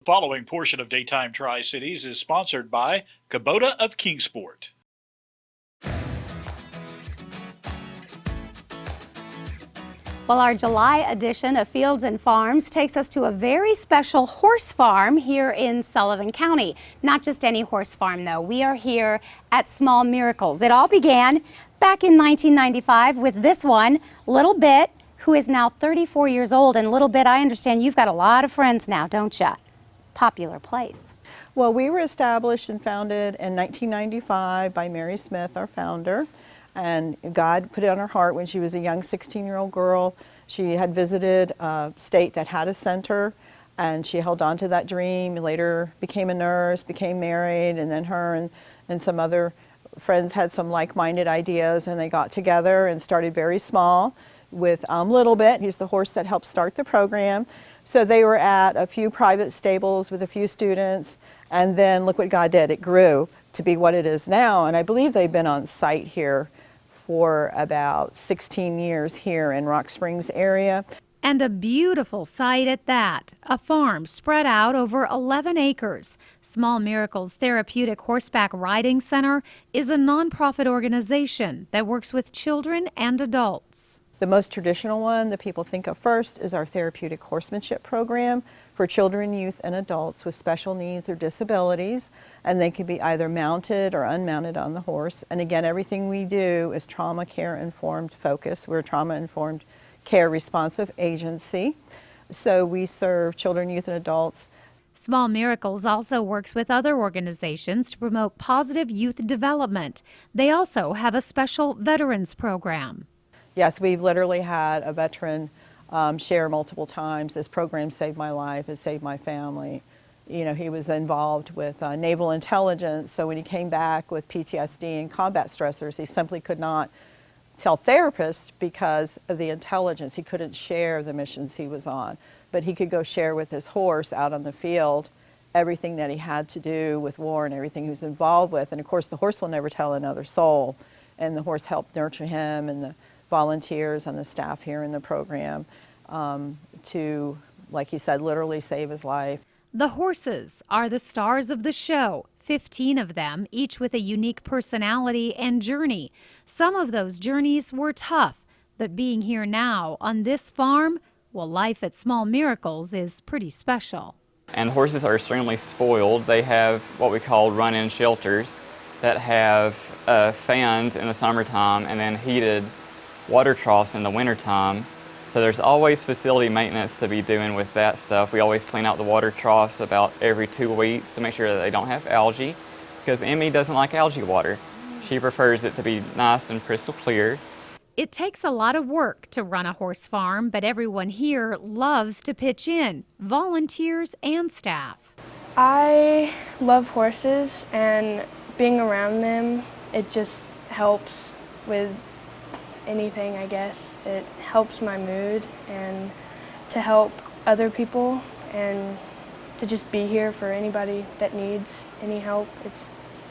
The following portion of Daytime Tri-Cities is sponsored by Kubota of Kingsport. Well, our July edition of Fields and Farms takes us to a very special horse farm here in Sullivan County. Not just any horse farm, though. We are here at Small Miracles. It all began back in 1995 with this one, Little Bit, who is now 34 years old. And Little Bit, I understand you've got a lot of friends now, don't you? Popular place. Well, we were established and founded in 1995 by Mary Smith, our founder. And God put it on her heart when she was a young 16-year-old girl. She had visited a state that had a center, and she held on to that dream. Later became a nurse, became married, and then her and some other friends had some like-minded ideas, and they got together and started very small with Little Bit. He's the horse that helped start the program. So they were at a few private stables with a few students, and then look what God did. It grew to be what it is now, and I believe they've been on site here for about 16 years here in Rock Springs area. And a beautiful site at that, a farm spread out over 11 acres. Small Miracles Therapeutic Horseback Riding Center is a nonprofit organization that works with children and adults. The most traditional one that people think of first is our Therapeutic Horsemanship program for children, youth, and adults with special needs or disabilities, and they can be either mounted or unmounted on the horse. And again, everything we do is trauma care informed focus. We're a trauma informed care responsive agency. So we serve children, youth, and adults. Small Miracles also works with other organizations to promote positive youth development. They also have a special veterans program. Yes, we've literally had a veteran share multiple times. This program saved my life, it saved my family. You know, he was involved with naval intelligence, so when he came back with PTSD and combat stressors, he simply could not tell therapists because of the intelligence. He couldn't share the missions he was on, but he could go share with his horse out on the field everything that he had to do with war and everything he was involved with. And of course, the horse will never tell another soul, and the horse helped nurture him and the volunteers and the staff here in the program to, like he said, literally save his life. The horses are the stars of the show, 15 of them, each with a unique personality and journey. Some of those journeys were tough, but being here now on this farm, well, life at Small Miracles is pretty special. And horses are extremely spoiled. They have what we call run-in shelters that have fans in the summertime and then heated water troughs in the wintertime. So there's always facility maintenance to be doing with that stuff. We always clean out the water troughs about every 2 weeks to make sure that they don't have algae, because Emmy doesn't like algae water. She prefers it to be nice and crystal clear. It takes a lot of work to run a horse farm, but everyone here loves to pitch in, volunteers and staff. I love horses, and being around them, it just helps with anything, I guess. It helps my mood and to help other people and to just be here for anybody that needs any help.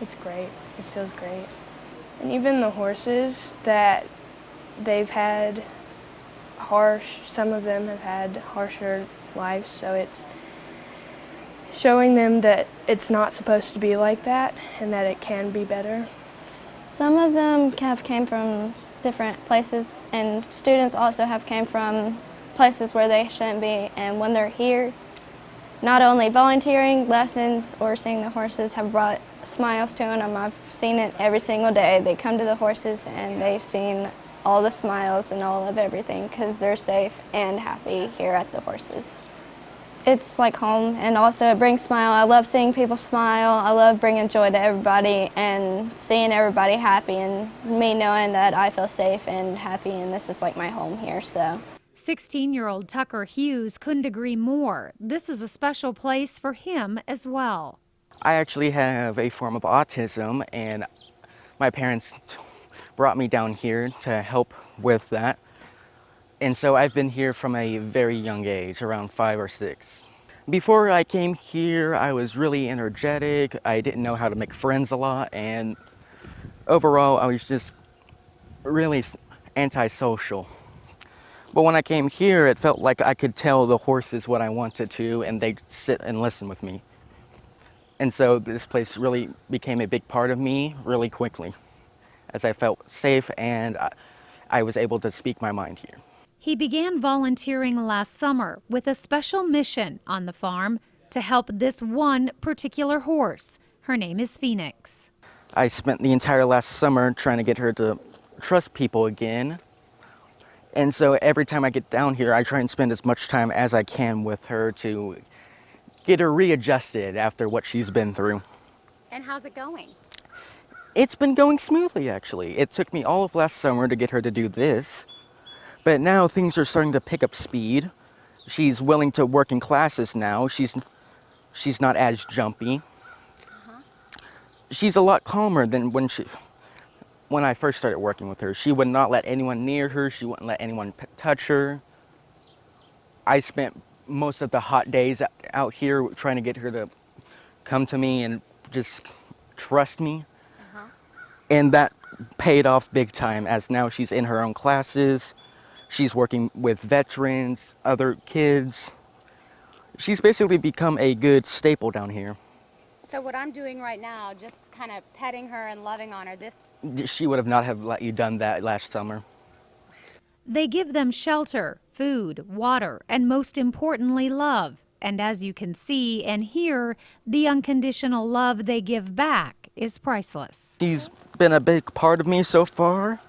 It's great. It feels great. And even the horses that they've had some of them have had harsher lives, so it's showing them that it's not supposed to be like that and that it can be better. Some of them have came from different places, and students also have came from places where they shouldn't be, and when they're here, not only volunteering, lessons, or seeing the horses have brought smiles to them. I've seen it every single day. They come to the horses and they've seen all the smiles and all of everything because they're safe and happy here at the horses. It's like home, and also it brings smile. I love seeing people smile. I love bringing joy to everybody and seeing everybody happy, and me knowing that I feel safe and happy, and this is like my home here. So 16-year-old Tucker Hughes couldn't agree more. This is a special place for him as well. I actually have a form of autism, and my parents brought me down here to help with that. And so I've been here from a very young age, around 5 or 6. Before I came here, I was really energetic. I didn't know how to make friends a lot, and overall, I was just really antisocial. But when I came here, it felt like I could tell the horses what I wanted to, and they'd sit and listen with me. And so this place really became a big part of me really quickly, as I felt safe and I was able to speak my mind here. He began volunteering last summer with a special mission on the farm to help this one particular horse. Her name is Phoenix. I spent the entire last summer trying to get her to trust people again. And so every time I get down here, I try and spend as much time as I can with her to get her readjusted after what she's been through. And how's it going? It's been going smoothly, actually. It took me all of last summer to get her to do this, but now things are starting to pick up speed. She's willing to work in classes now. She's not as jumpy. She's a lot calmer than when I first started working with her. She would not let anyone near her. She wouldn't let anyone touch her. I spent most of the hot days out here trying to get her to come to me and just trust me. And that paid off big time, as now she's in her own classes. She's working with veterans, other kids. She's basically become a good staple down here. So what I'm doing right now, just kind of petting her and loving on her, She would have not have let you done that last summer. They give them shelter, food, water, and most importantly, love. And as you can see and hear, the unconditional love they give back is priceless. She's been a big part of me so far.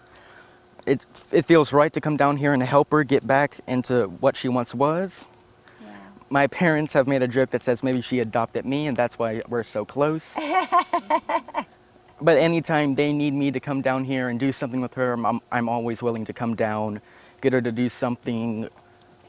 It feels right to come down here and help her get back into what she once was. Yeah. My parents have made a joke that says maybe she adopted me, and that's why we're so close. But anytime they need me to come down here and do something with her, I'm always willing to come down, get her to do something,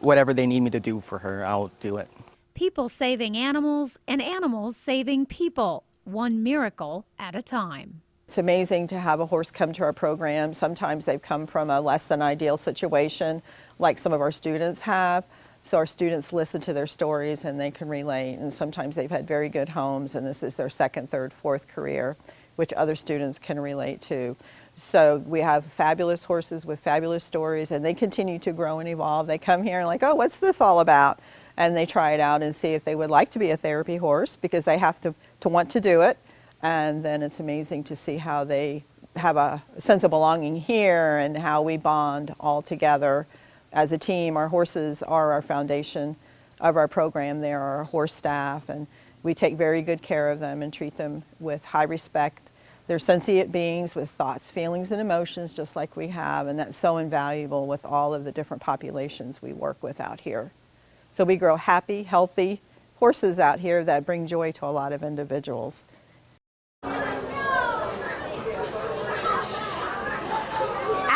whatever they need me to do for her, I'll do it. People saving animals and animals saving people, one miracle at a time. It's amazing to have a horse come to our program. Sometimes they've come from a less than ideal situation, like some of our students have. So our students listen to their stories and they can relate. And sometimes they've had very good homes and this is their second, third, fourth career, which other students can relate to. So we have fabulous horses with fabulous stories, and they continue to grow and evolve. They come here and like, oh, what's this all about? And they try it out and see if they would like to be a therapy horse, because they have to want to do it. And then it's amazing to see how they have a sense of belonging here and how we bond all together as a team. Our horses are our foundation of our program. They are our horse staff, and we take very good care of them and treat them with high respect. They're sentient beings with thoughts, feelings, and emotions just like we have, and that's so invaluable with all of the different populations we work with out here. So we grow happy, healthy horses out here that bring joy to a lot of individuals.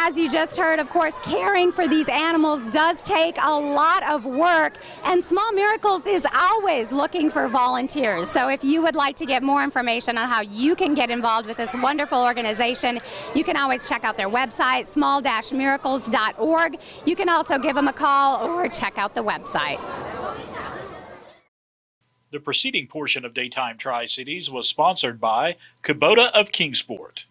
As you just heard, of course, caring for these animals does take a lot of work, and Small Miracles is always looking for volunteers. So if you would like to get more information on how you can get involved with this wonderful organization, you can always check out their website, small-miracles.org. You can also give them a call or check out the website. The preceding portion of Daytime Tri-Cities was sponsored by Kubota of Kingsport.